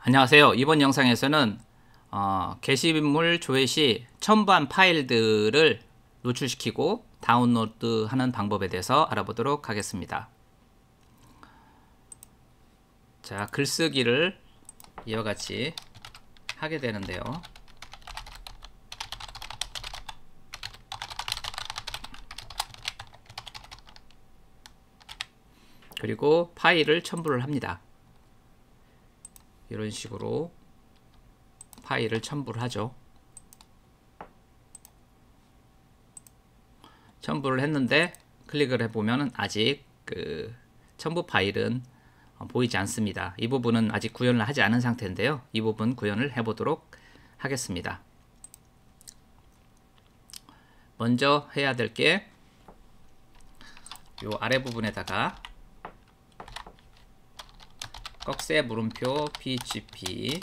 안녕하세요. 이번 영상에서는 게시물 조회 시 첨부한 파일들을 노출시키고 다운로드하는 방법에 대해서 알아보도록 하겠습니다. 자, 글쓰기를 이와 같이 하게 되는데요. 그리고 파일을 첨부를 합니다. 이런 식으로 파일을 첨부를 하죠. 첨부를 했는데 클릭을 해보면 아직 그 첨부 파일은 보이지 않습니다. 이 부분은 아직 구현을 하지 않은 상태인데요. 이 부분 구현을 해보도록 하겠습니다. 먼저 해야 될 게 요 아래 부분에다가 꺽쇠 물음표 php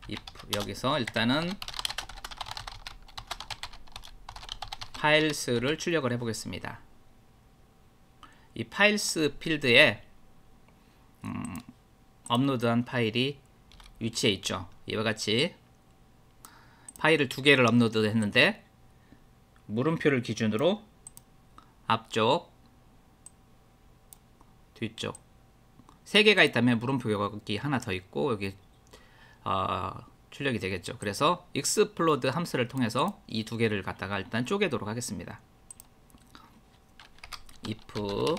if 여기서 일단은 파일스를 출력을 해 보겠습니다. 이 파일스 필드에 업로드한 파일이 위치해 있죠. 이와 같이 파일을 두 개를 업로드 했는데 물음표를 기준으로 앞쪽 뒤쪽 세 개가 있다면 물음표 여기 하나 더 있고 여기 출력이 되겠죠. 그래서 explode 함수를 통해서 이 두 개를 갖다가 일단 쪼개도록 하겠습니다. if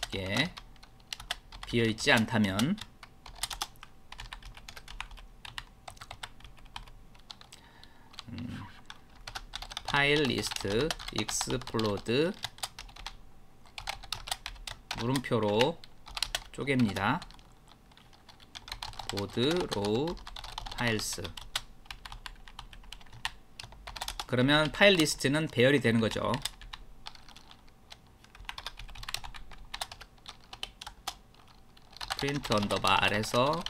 이게 비어있지 않다면 파일 리스트 explode 물음표로 쪼갭니다. 보드 로우 파일스. 그러면 파일 리스트는 배열이 되는 거죠. 프린트 언더바 R에서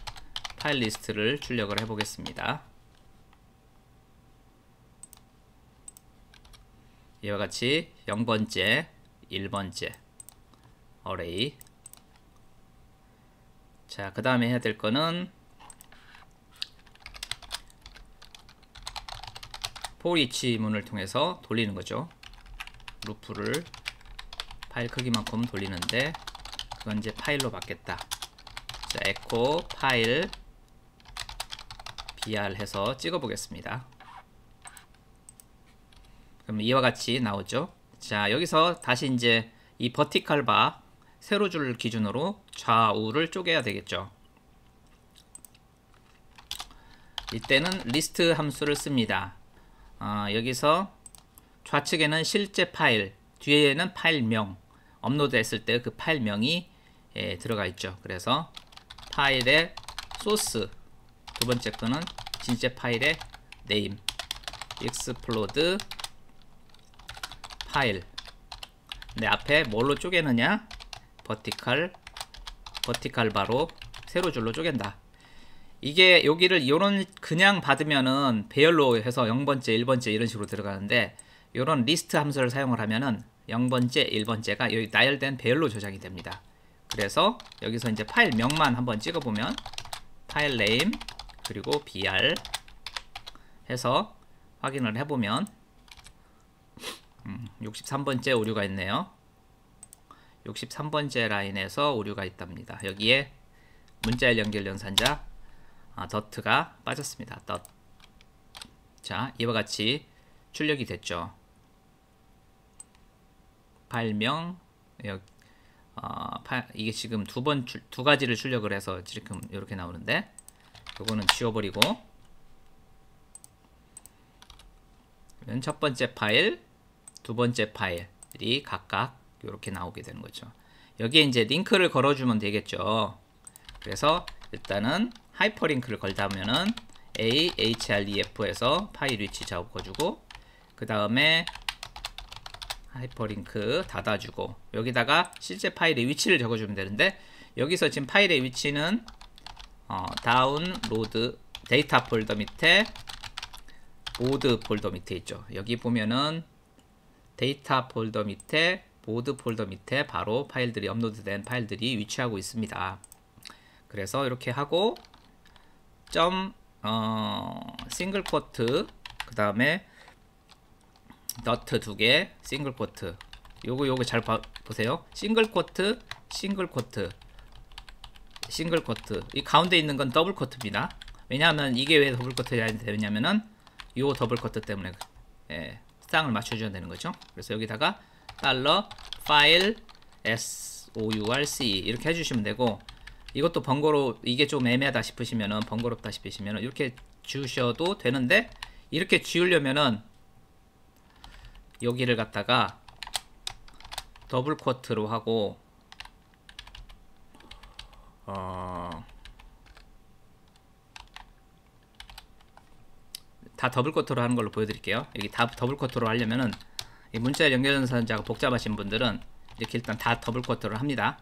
파일 리스트를 출력을 해 보겠습니다. 이와 같이 0번째, 1번째 어레이. 자, 그 다음에 해야 될 거는 for each 문을 통해서 돌리는 거죠. 루프를 파일 크기만큼 돌리는데 그건 이제 파일로 받겠다. 자, echo 파일 br 해서 찍어 보겠습니다. 그럼 이와 같이 나오죠. 자, 여기서 다시 이제 이 버티컬 바 세로줄 기준으로 좌우를 쪼개야 되겠죠. 이때는 리스트 함수를 씁니다. 여기서 좌측에는 실제 파일, 뒤에는 파일명, 업로드 했을 때 그 파일명이 들어가 있죠. 그래서 파일의 소스, 두 번째 거는 진짜 파일의 네임, explode 파일. 근데 앞에 뭘로 쪼개느냐? 버티컬 바로 세로줄로 쪼갠다. 이게 여기를 요런 그냥 받으면은 배열로 해서 0번째, 1번째 이런 식으로 들어가는데 요런 리스트 함수를 사용을 하면은 0번째, 1번째가 여기 나열된 배열로 저장이 됩니다. 그래서 여기서 이제 파일명만 한번 찍어보면 파일 name 그리고 br 해서 확인을 해보면 63번째 오류가 있네요. 63번째 라인에서 오류가 있답니다. 여기에 문자열 연결 연산자 dot가 빠졌습니다. dot. 자, 이와 같이 출력이 됐죠. 파일명 이게 지금 두 가지를 출력을 해서 지금 이렇게 나오는데 요거는 지워버리고 첫 번째 파일, 두 번째 파일이 각각 이렇게 나오게 되는 거죠. 여기에 이제 링크를 걸어주면 되겠죠. 그래서 일단은 하이퍼링크를 걸다면은 href에서 파일 위치 적어주고 그 다음에 하이퍼링크 닫아주고 여기다가 실제 파일의 위치를 적어주면 되는데 여기서 지금 파일의 위치는 다운로드 데이터 폴더 밑에 보드 폴더 밑에 있죠. 여기 보면은 데이터 폴더 밑에 보드 폴더 밑에 바로 파일들이 업로드된 파일들이 위치하고 있습니다. 그래서 이렇게 하고 싱글 코트, 그 다음에 너트 2개, 싱글 코트. 요거 잘 보세요. 싱글 코트, 싱글 코트, 싱글 코트. 이 가운데 있는 건 더블 코트입니다. 왜냐하면 이게 왜 더블 코트가 되냐면은 요 더블 코트 때문에 쌍을 맞춰줘야 되는 거죠. 그래서 여기다가 달러 파일 SOURC 이렇게 해주시면 되고, 이것도 이게 좀 애매하다 싶으시면은, 번거롭다 싶으시면은 이렇게 주셔도 되는데, 이렇게 지우려면은 여기를 갖다가 더블 코트로 하고 다 더블 코트로 하는 걸로 보여드릴게요. 여기 다 더블 코트로 하려면은 이 문자 연결전선자가 복잡하신 분들은 이렇게 일단 다 더블 코트를 합니다.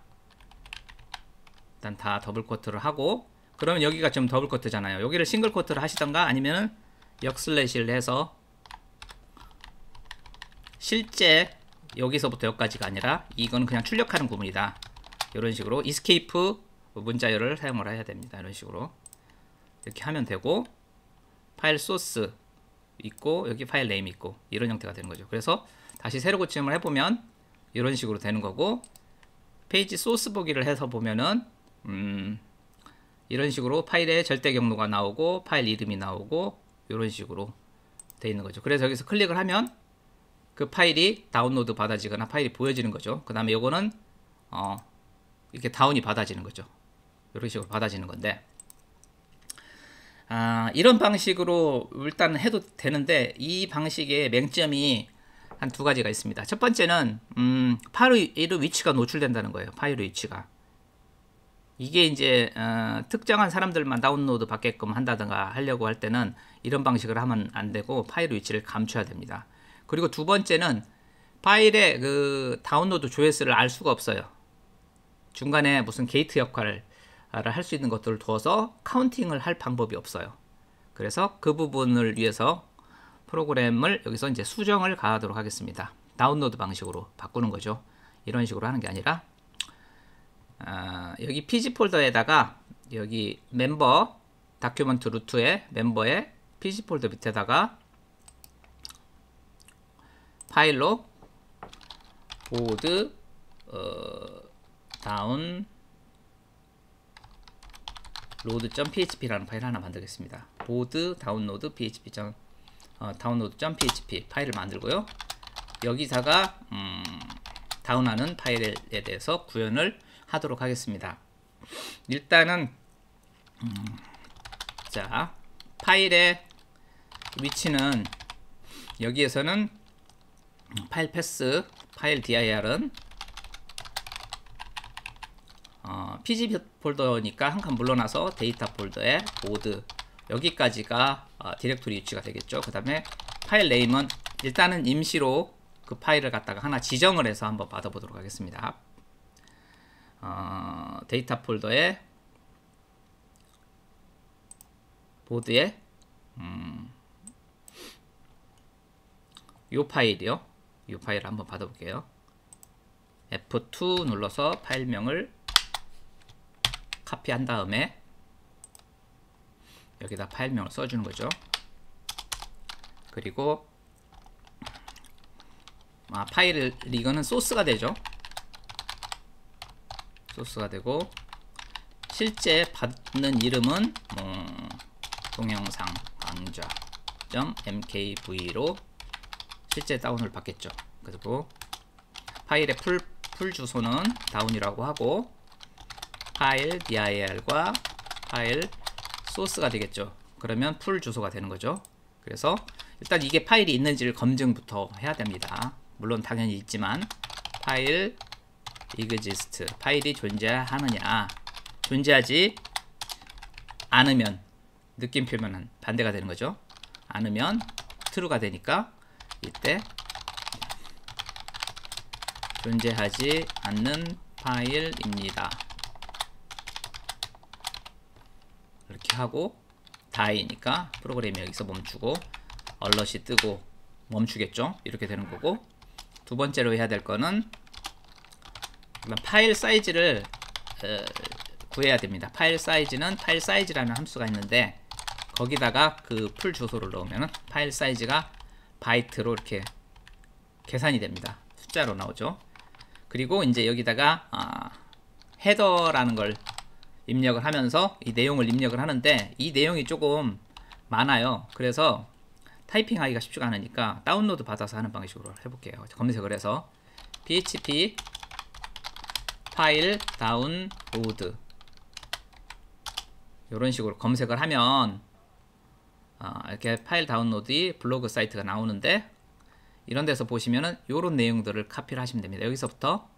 일단 다 더블 코트를 하고, 그러면 여기가 좀 더블 코트잖아요. 여기를 싱글 코트를 하시던가 아니면은 역슬래시를 해서, 실제 여기서부터 여기까지가 아니라 이건 그냥 출력하는 구문이다. 이런 식으로 이스케이프 문자열을 사용을 해야 됩니다. 이런 식으로 이렇게 하면 되고, 파일 소스 있고 여기 파일 네임 있고 이런 형태가 되는 거죠. 그래서 다시 새로 고침을 해보면 이런 식으로 되는 거고, 페이지 소스 보기를 해서 보면은 이런 식으로 파일의 절대 경로가 나오고 파일 이름이 나오고 이런 식으로 돼 있는 거죠. 그래서 여기서 클릭을 하면 그 파일이 다운로드 받아지거나 파일이 보여지는 거죠. 그 다음에 요거는 이렇게 다운이 받아지는 거죠. 이런 식으로 받아지는 건데, 이런 방식으로 일단 해도 되는데, 이 방식의 맹점이 한 두 가지가 있습니다. 첫 번째는 파일의 위치가 노출된다는 거예요. 파일의 위치가. 이게 이제 특정한 사람들만 다운로드 받게끔 한다든가 하려고 할 때는 이런 방식을 하면 안 되고 파일의 위치를 감춰야 됩니다. 그리고 두 번째는 파일의 그 다운로드 조회수를 알 수가 없어요. 중간에 무슨 게이트 역할을 할 수 있는 것들을 두어서 카운팅을 할 방법이 없어요. 그래서 그 부분을 위해서 프로그램을 여기서 이제 수정을 가하도록 하겠습니다. 다운로드 방식으로 바꾸는 거죠. 이런 식으로 하는 게 아니라, 여기 PG 폴더에다가 여기 멤버 다큐먼트 루트에 멤버의 PG 폴더 밑에다가 파일로 보드 다운 로드.php라는 파일 하나 만들겠습니다. 보드 다운로드 php 다운로드.php 파일을 만들고요. 여기다가 다운하는 파일에 대해서 구현을 하도록 하겠습니다. 일단은 자, 파일의 위치는 여기에서는 파일 패스, 파일 dir은 PG 폴더니까 한 칸 물러나서 데이터 폴더에 보드, 여기까지가 디렉토리 위치가 되겠죠. 그 다음에 파일 네임은 일단은 임시로 그 파일을 갖다가 하나 지정을 해서 한번 받아보도록 하겠습니다. 데이터 폴더에 보드에 요 파일이요. 이 파일을 한번 받아볼게요. F2 눌러서 파일명을 카피한 다음에 여기다 파일명을 써주는 거죠. 그리고 파일을, 이거는 소스가 되죠. 소스가 되고, 실제 받는 이름은 동영상 강좌.mkv로 실제 다운을 받겠죠. 그리고 파일의 풀 주소는 다운이라고 하고, 파일 dir과 파일 소스가 되겠죠. 그러면 풀 주소가 되는 거죠. 그래서 일단 이게 파일이 있는지를 검증부터 해야 됩니다. 물론 당연히 있지만, 파일 exist, 파일이 존재하느냐, 존재하지 않으면 느낌표면은 반대가 되는 거죠. 않으면 true가 되니까 이때 존재하지 않는 파일입니다 이렇게 하고, die니까 프로그램이 여기서 멈추고 얼럿이 뜨고 멈추겠죠. 이렇게 되는 거고, 두 번째로 해야 될 거는 그럼 파일 사이즈를 구해야 됩니다. 파일 사이즈는 파일 사이즈라는 함수가 있는데 거기다가 그 풀 주소를 넣으면 파일 사이즈가 바이트로 이렇게 계산이 됩니다. 숫자로 나오죠. 그리고 이제 여기다가 헤더라는 걸 입력을 하면서 이 내용을 입력을 하는데 이 내용이 조금 많아요. 그래서 타이핑하기가 쉽지가 않으니까 다운로드 받아서 하는 방식으로 해볼게요. 검색을 해서 php 파일 다운로드 이런 식으로 검색을 하면 이렇게 파일 다운로드 블로그 사이트가 나오는데 이런 데서 보시면은 이런 내용들을 카피를 하시면 됩니다. 여기서부터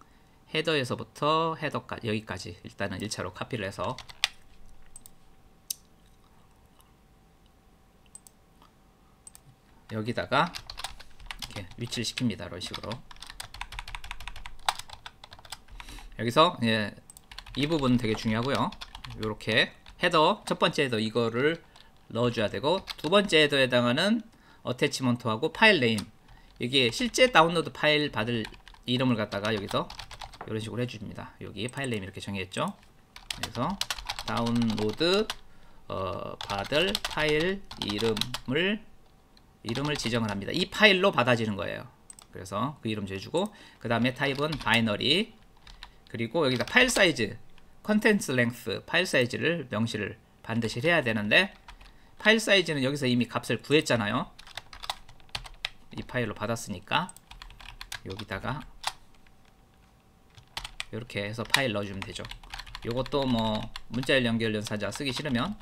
헤더에서부터 헤더까지 여기까지 일단은 1차로 카피를 해서 여기다가 이렇게 위치를 시킵니다. 이런 식으로 여기서 이 부분 되게 중요하고요. 이렇게 헤더 첫 번째 헤더 이거를 넣어줘야 되고 두 번째 헤더에 해당하는 어태치먼트하고 파일 네임 이게 실제 다운로드 파일 받을 이름을 갖다가 여기서 이런 식으로 해줍니다. 여기 파일 네임 이렇게 정했죠. 그래서 다운로드 받을 파일 이름을 지정을 합니다. 이 파일로 받아지는 거예요. 그래서 그 이름 줘주고 그 다음에 타입은 바이너리 그리고 여기다 파일 사이즈 컨텐츠 랭스 파일 사이즈를 명시를 반드시 해야 되는데 파일 사이즈는 여기서 이미 값을 구했잖아요. 이 파일로 받았으니까 여기다가 이렇게 해서 파일 넣어주면 되죠. 요것도 뭐 문자열 연결 연사자 쓰기 싫으면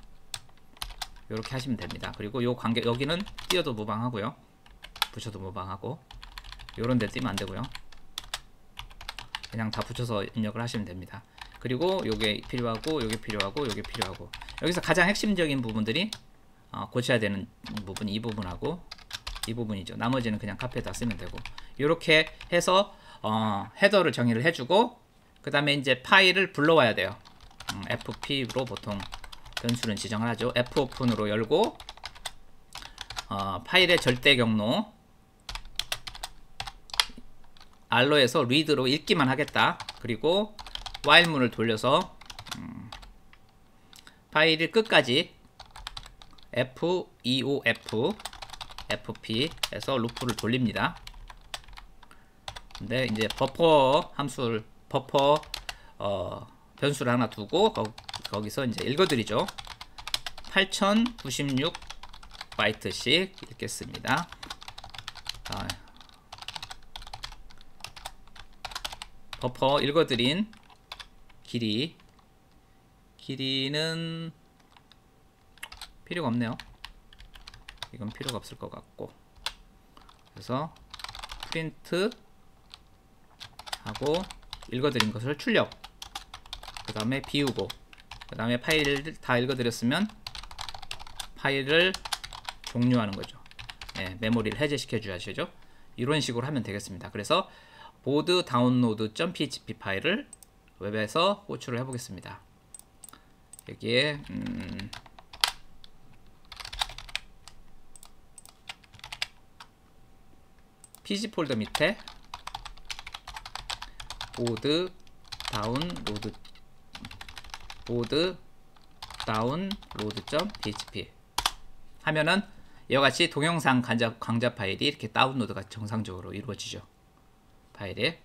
이렇게 하시면 됩니다. 그리고 요 관계 여기는 띄어도 무방하고요. 붙여도 무방하고 요런 데 띄면 안 되고요. 그냥 다 붙여서 입력을 하시면 됩니다. 그리고 요게 필요하고 요게 필요하고 요게 필요하고 여기서 가장 핵심적인 부분들이 고쳐야 되는 부분이 이 부분하고 이 부분이죠. 나머지는 그냥 카피에다 쓰면 되고 이렇게 해서 헤더를 정의를 해주고 그 다음에 이제 파일을 불러와야 돼요. fp로 보통 변수는 지정을 하죠. fopen으로 열고 파일의 절대 경로 알로에서 read로 읽기만 하겠다. 그리고 while문을 돌려서 파일을 끝까지 feof fp에서 루프를 돌립니다. 근데 이제 버퍼 함수를 버퍼 변수를 하나 두고 거기서 이제 읽어드리죠. 8096 바이트씩 읽겠습니다. 버퍼 읽어드린 길이는 필요가 없네요. 이건 필요가 없을 것 같고 그래서 프린트 하고 읽어드린 것을 출력 그 다음에 비우고 그 다음에 파일을 다 읽어드렸으면 파일을 종료하는 거죠. 메모리를 해제시켜 주셔야죠. 이런 식으로 하면 되겠습니다. 그래서 보드 다운로드.php 파일을 웹에서 호출을 해보겠습니다. 여기에 pg 폴더 밑에 보드 다운로드.php 하면은 이와같이 동영상 강좌 파일이 이렇게 다운로드가 정상적으로 이루어지죠. 파일에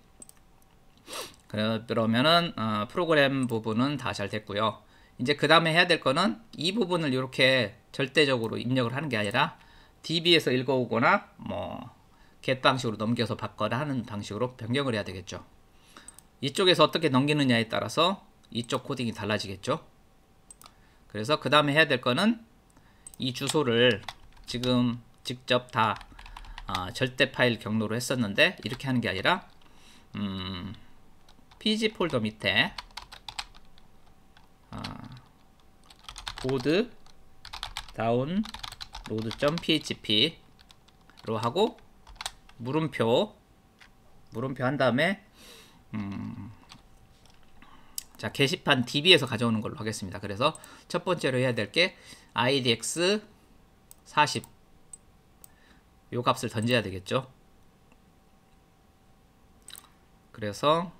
그러면은 프로그램 부분은 다 잘 됐고요. 이제 그 다음에 해야 될 거는 이 부분을 이렇게 절대적으로 입력을 하는 게 아니라 DB에서 읽어오거나 뭐 get 방식으로 넘겨서 받거나 하는 방식으로 변경을 해야 되겠죠. 이쪽에서 어떻게 넘기느냐에 따라서 이쪽 코딩이 달라지겠죠. 그래서 그 다음에 해야 될 거는 이 주소를 지금 직접 다 절대 파일 경로로 했었는데 이렇게 하는 게 아니라 pg 폴더 밑에 보드 다운로드.php로 하고 물음표 한 다음에 자 게시판 DB에서 가져오는 걸로 하겠습니다. 그래서 첫 번째로 해야 될 게 idx 40 요 값을 던져야 되겠죠. 그래서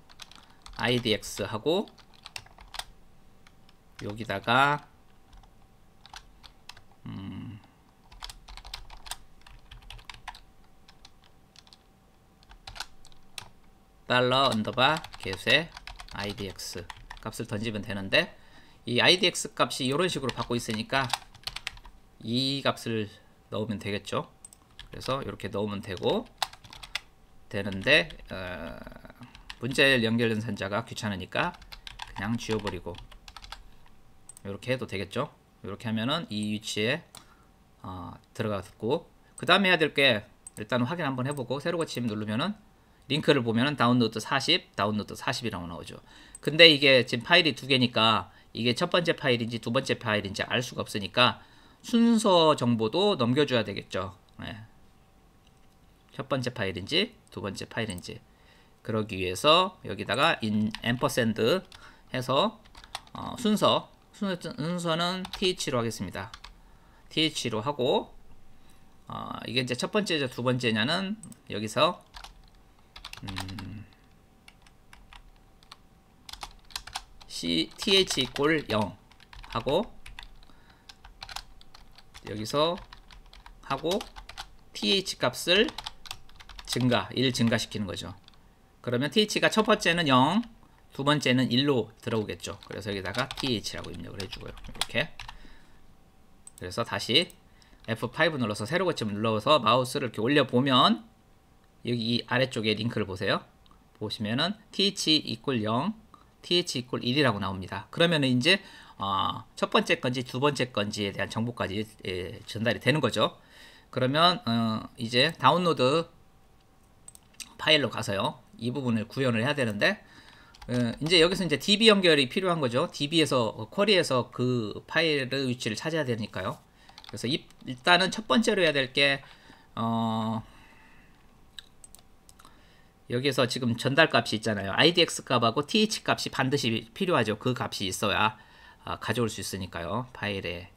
idx 하고 여기다가 달러 언더바 get의 idx 값을 던지면 되는데, 이 idx 값이 이런 식으로 받고 있으니까 이 값을 넣으면 되겠죠. 그래서 이렇게 넣으면 되는데 문제를 연결 연산자가 귀찮으니까 그냥 지워버리고 이렇게 해도 되겠죠. 이렇게 하면은 이 위치에 들어갔고, 그 다음에 해야 될 게 일단 확인 한번 해보고 새로 고침 누르면은 링크를 보면은 다운로드 40, 다운로드 40이라고 나오죠. 근데 이게 지금 파일이 두 개니까 이게 첫 번째 파일인지 두 번째 파일인지 알 수가 없으니까 순서 정보도 넘겨줘야 되겠죠. 네. 첫 번째 파일인지 두 번째 파일인지. 그러기 위해서 여기다가 앰퍼샌드 해서 순서는 th로 하겠습니다. th로 하고 이게 이제 첫 번째냐 두 번째냐는 여기서 th equal 0 하고 여기서 하고 th 값을 1 증가시키는 거죠. 그러면 th가 첫 번째는 0, 두 번째는 1로 들어오겠죠. 그래서 여기다가 th라고 입력을 해주고요. 이렇게. 그래서 다시 F5 눌러서 세로 고침 눌러서 마우스를 이렇게 올려보면 여기 아래쪽에 링크를 보세요. 보시면은 th equal 0, th equal 1이라고 나옵니다. 그러면은 이제 첫 번째 건지 두 번째 건지에 대한 정보까지 전달이 되는 거죠. 그러면 이제 다운로드 파일로 가서요. 이 부분을 구현을 해야 되는데 이제 여기서 이제 DB 연결이 필요한 거죠. DB에서 쿼리에서 그 파일의 위치를 찾아야 되니까요. 그래서 일단은 첫 번째로 해야 될 게 여기서 지금 전달 값이 있잖아요. idx 값하고 th 값이 반드시 필요하죠. 그 값이 있어야 가져올 수 있으니까요. 파일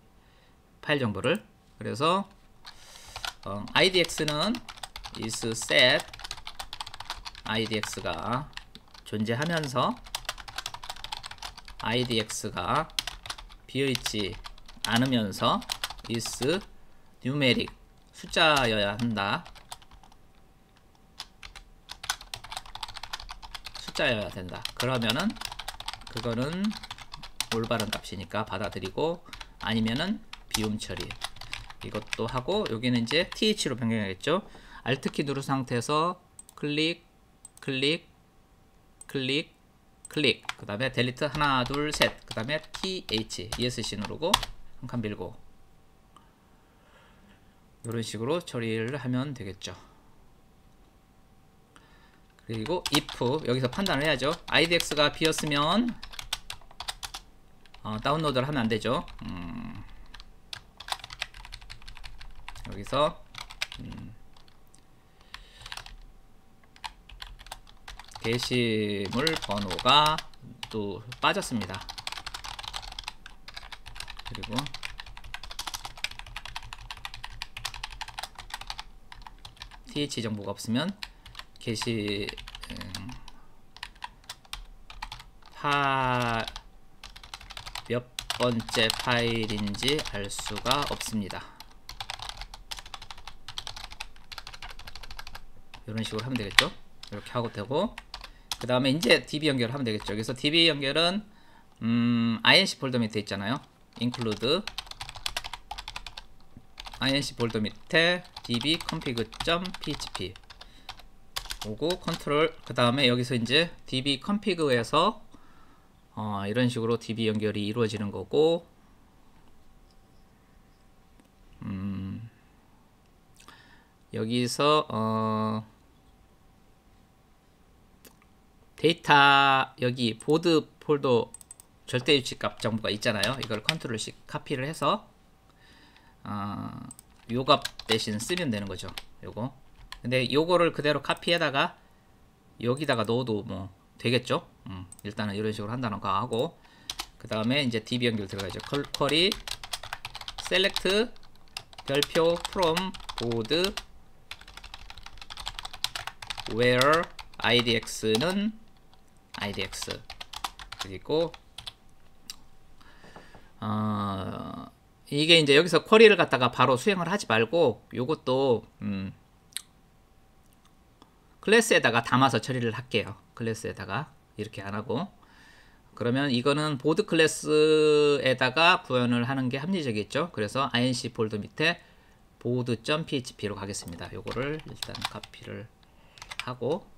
정보를. 그래서 idx는 is set idx가 존재하면서 idx가 비어있지 않으면서 is numeric 숫자여야 한다. 숫자여야 된다. 그러면은 그거는 올바른 값이니까 받아들이고, 아니면은 비움 처리 이것도 하고, 여기는 이제 th로 변경하겠죠. Alt키 누른 상태에서 클릭 클릭 클릭 클릭, 그 다음에 델리트 하나 둘 셋, 그 다음에 th ESC 누르고 한 칸 밀고 이런 식으로 처리를 하면 되겠죠. 그리고 if 여기서 판단을 해야죠. idx가 비었으면 다운로드를 하면 안 되죠. 여기서 게시물 번호가 또 빠졌습니다. 그리고 th 정보가 없으면 게시 몇 번째 파일인지 알 수가 없습니다. 이런 식으로 하면 되겠죠. 이렇게 하고 되고, 그 다음에 이제 DB 연결을 하면 되겠죠. 그래서 DB 연결은 inc 폴더 밑에 있잖아요. include inc 폴더 밑에 db config.php 오고 컨트롤, 그 다음에 여기서 이제 db config에서 이런 식으로 DB 연결이 이루어지는 거고, 여기서 데이터 여기 보드 폴더 절대 위치 값 정보가 있잖아요. 이걸 컨트롤 C 카피를 해서 요 값 대신 쓰면 되는 거죠. 요거. 근데 요거를 그대로 카피에다가 여기다가 넣어도 뭐 되겠죠. 일단은 이런 식으로 한다는 거 하고, 그 다음에 이제 DB 연결 들어가죠. 쿼리 select 별표 from board where idx는 idx. 그리고 이게 이제 여기서 쿼리를 갖다가 바로 수행을 하지 말고 요것도 클래스에다가 담아서 처리를 할게요. 클래스에다가 이렇게 안 하고. 그러면 이거는 보드 클래스에다가 구현을 하는 게 합리적이겠죠. 그래서 inc 폴더 밑에 board.php로 가겠습니다. 요거를 일단 카피를 하고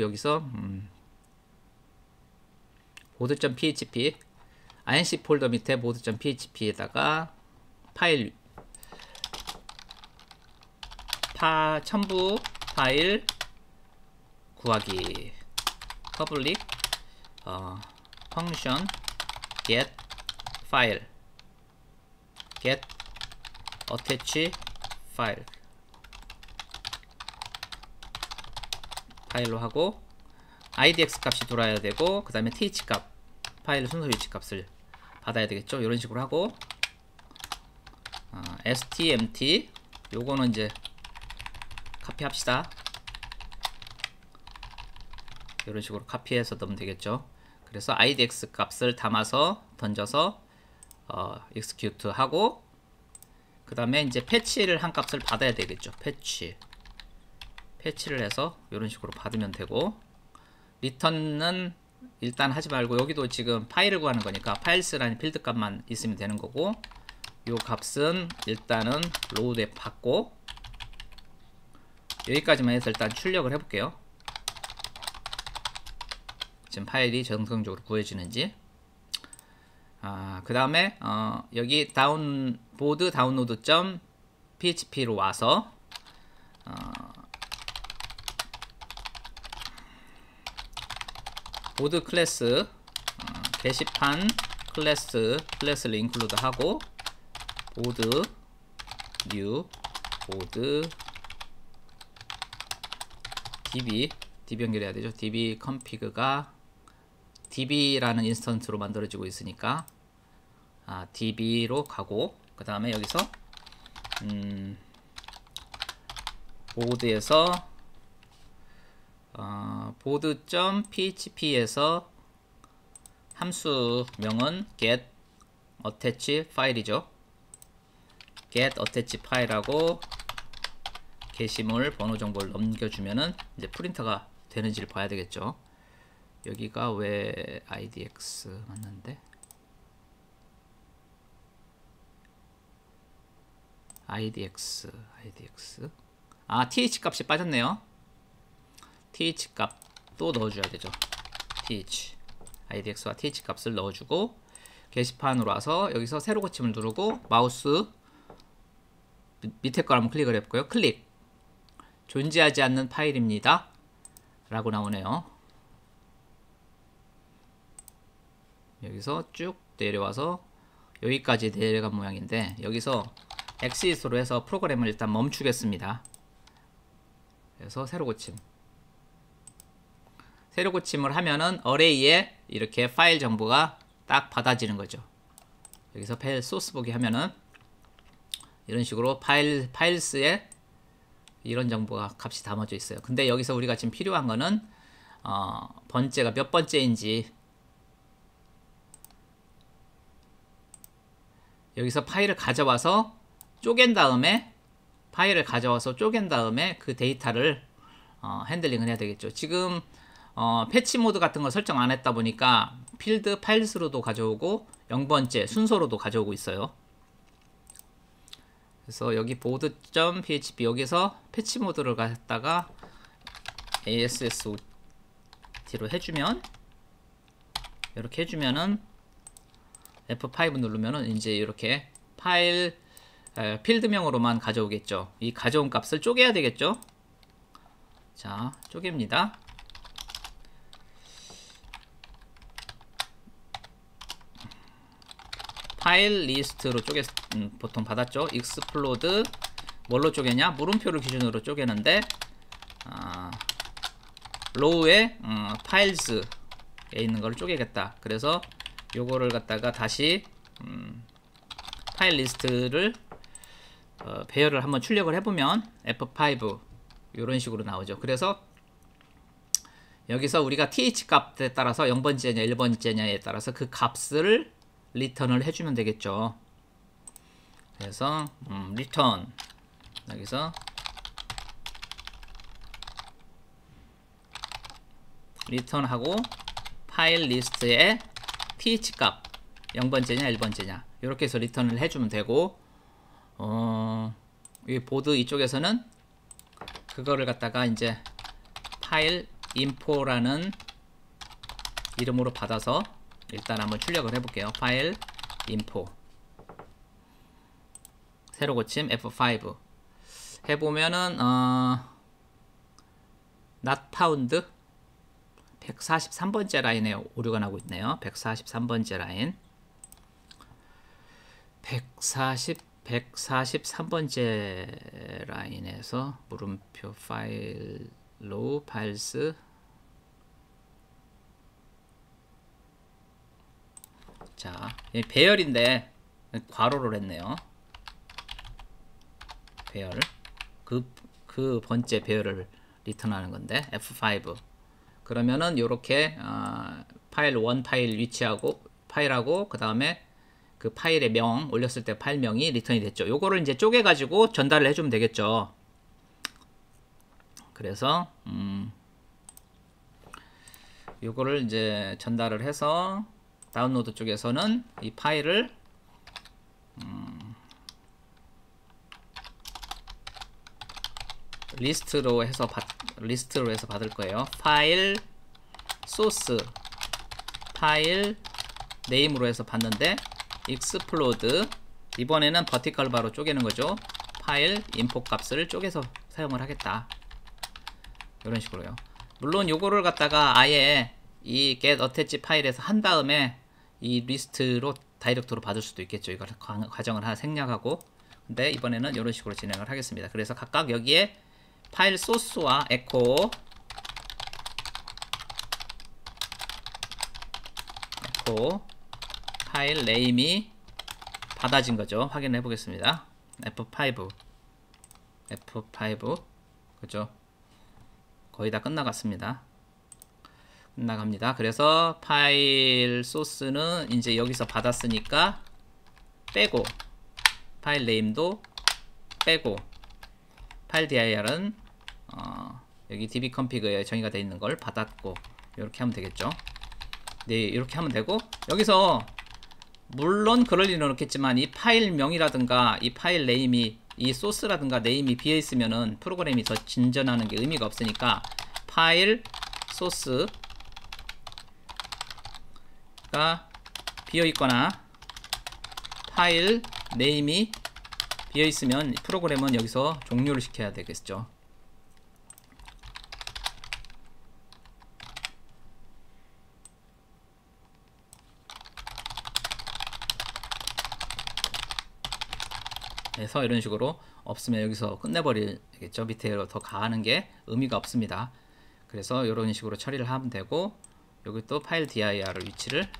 여기서 board.php inc 폴더 밑에 board.php에다가 파일 첨부 파일 구하기 public function get file get attach file 파일로 하고 idx 값이 돌아야 되고 그 다음에 th 값 파일 순서 위치 값을 받아야 되겠죠. 이런 식으로 하고 stmt 요거는 이제 카피합시다. 이런 식으로 카피해서 넣으면 되겠죠. 그래서 idx 값을 담아서 던져서 execute 하고 그 다음에 이제 패치를 한 값을 받아야 되겠죠. 패치를 해서 이런 식으로 받으면 되고 리턴은 일단 하지 말고 여기도 지금 파일을 구하는 거니까 파일스라는 필드 값만 있으면 되는 거고 요 값은 일단은 로드에 받고 여기까지만 해서 일단 출력을 해볼게요. 지금 파일이 정상적으로 구해지는지. 그 다음에 여기 보드 다운로드.php로 와서 보드 클래스 게시판 클래스를 인클루드 하고 보드 뉴 보드 db 연결해야 되죠. db config가 db라는 인스턴스로 만들어지고 있으니까 db로 가고 그 다음에 여기서 보드에서 board.php에서 함수명은 get attach 파일이죠. get attach 파일하고 게시물 번호 정보를 넘겨주면은 이제 프린터가 되는지를 봐야 되겠죠. 여기가 왜 idx 맞는데? idx th 값이 빠졌네요. th 값도 넣어줘야 되죠. idx와 th 값을 넣어주고 게시판으로 와서 여기서 세로 고침을 누르고 마우스 밑에 걸 한번 클릭을 해볼까요? 클릭. 존재하지 않는 파일입니다 라고 나오네요. 여기서 쭉 내려와서 여기까지 내려간 모양인데 여기서 exit으로 해서 프로그램을 일단 멈추겠습니다. 그래서 세로 고침을 하면은 어레이에 이렇게 파일 정보가 딱 받아지는 거죠. 여기서 파일 소스 보기 하면은 이런 식으로 파일스에 이런 정보가 값이 담아져 있어요. 근데 여기서 우리가 지금 필요한 거는 번째가 몇 번째인지 여기서 파일을 가져와서 쪼갠 다음에 그 데이터를 핸들링을 해야 되겠죠. 지금 패치 모드 같은 거 설정 안 했다 보니까 필드 파일스로도 가져오고 0번째 순서로도 가져오고 있어요. 그래서 여기 board.php 여기서 패치 모드를 갖다가 ASSOT로 해주면 이렇게 해주면은 F5 누르면은 이제 이렇게 파일 필드명으로만 가져오겠죠. 이 가져온 값을 쪼개야 되겠죠. 자, 쪼갭니다. 파일 리스트로 보통 받았죠. explode 뭘로 쪼개냐? 물음표를 기준으로 쪼개는데 row에 파일즈에 있는 걸 쪼개겠다. 그래서 요거를 갖다가 다시 파일 리스트를 배열을 한번 출력을 해보면 F5 이런 식으로 나오죠. 그래서 여기서 우리가 th 값에 따라서 0번째냐 1번째냐에 따라서 그 값을 리턴을 해주면 되겠죠. 그래서 리턴 여기서 리턴하고 파일 리스트에 th 값 0번째냐 1번째냐 이렇게 해서 리턴을 해주면 되고 이 보드 이쪽에서는 그거를 갖다가 이제 파일 info라는 이름으로 받아서 일단 한번 출력을 해볼게요. 파일 info 새로 고침 F5 해보면은 not found 143번째 라인에 오류가 나고 있네요. 143번째 라인 143번째 라인에서 물음표 파일로 파일스 자 배열인데 괄호를 했네요. 배열 그 번째 배열을 리턴하는 건데 F5 그러면은 요렇게 파일 1 파일 위치하고 파일하고 그 다음에 그 파일의 명 올렸을 때 파일명이 리턴이 됐죠. 요거를 이제 쪼개 가지고 전달을 해주면 되겠죠. 그래서 요거를 이제 전달을 해서 다운로드 쪽에서는 이 파일을 리스트로 해서 받을 거예요. 파일 소스 파일 네임으로 해서 받는데 explode 이번에는 버티컬 바로 쪼개는 거죠. 파일 인포 값을 쪼개서 사용을 하겠다. 이런 식으로요. 물론 요거를 갖다가 아예 이 get attach 파일에서 한 다음에 이 리스트로 다이렉트로 받을 수도 있겠죠. 이걸 과정을 하나 생략하고 근데 이번에는 이런 식으로 진행을 하겠습니다. 그래서 각각 여기에 파일 소스와 에코 파일 네임이 받아진 거죠. 확인해 보겠습니다. F5 그죠? 거의 다 끝나갔습니다. 끝나갑니다. 그래서 파일 소스는 이제 여기서 받았으니까 빼고 파일 네임도 빼고 파일 dir은 여기 dbconfig에 정의가 되어 있는 걸 받았고 이렇게 하면 되겠죠. 네, 이렇게 하면 되고 여기서 물론 그럴 리는 없겠지만 이 파일명이라든가 이 파일 네임이 이 소스라든가 네임이 비어 있으면은 프로그램이 더 진전하는 게 의미가 없으니까 파일 소스가 비어 있거나 파일 네임이 비어 있으면 프로그램은 여기서 종료를 시켜야 되겠죠. 그래서 이런 식으로 없으면 여기서 끝내버리겠죠. 밑에 더 가하는 게 의미가 없습니다. 그래서 이런 식으로 처리를 하면 되고 여기 또 파일 dir 위치를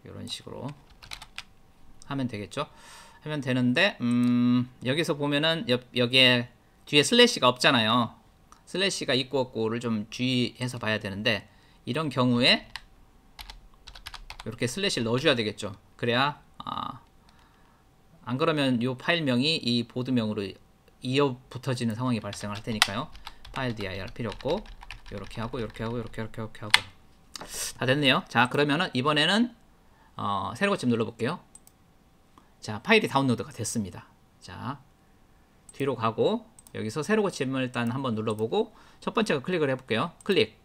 이런 식으로 하면 되겠죠. 하면 되는데 여기서 보면은 여기에 뒤에 슬래시가 없잖아요. 슬래시가 있고 없고를 좀 주의해서 봐야 되는데 이런 경우에 이렇게 슬래시를 넣어줘야 되겠죠. 그래야 안 그러면 이 파일명이 이 보드명으로 이어 붙어지는 상황이 발생할 테니까요. 파일 dir 필요 없고 이렇게 하고 이렇게 하고 이렇게 하고 다 됐네요. 자 그러면은 이번에는 새로 고침 눌러볼게요. 자 파일이 다운로드가 됐습니다. 자 뒤로 가고 여기서 새로 고침을 일단 한번 눌러보고 첫 번째 거 클릭을 해볼게요. 클릭.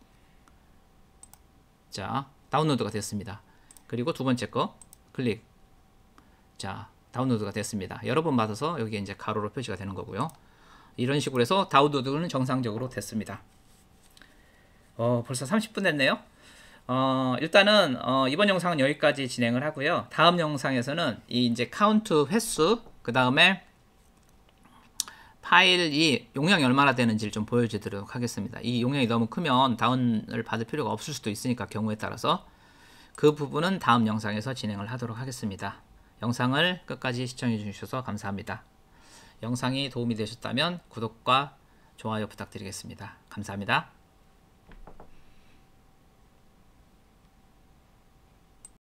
자 다운로드가 됐습니다. 그리고 두 번째 거 클릭. 자 다운로드가 됐습니다. 여러 번 받아서 여기 이제 가로로 표시가 되는 거고요. 이런 식으로 해서 다운로드는 정상적으로 됐습니다. 벌써 30분 됐네요. 일단은 이번 영상은 여기까지 진행을 하고요. 다음 영상에서는 이 이제 카운트 횟수 그 다음에 파일이 용량이 얼마나 되는지를 좀 보여드리도록 하겠습니다. 이 용량이 너무 크면 다운을 받을 필요가 없을 수도 있으니까 경우에 따라서 그 부분은 다음 영상에서 진행을 하도록 하겠습니다. 영상을 끝까지 시청해 주셔서 감사합니다. 영상이 도움이 되셨다면 구독과 좋아요 부탁드리겠습니다. 감사합니다.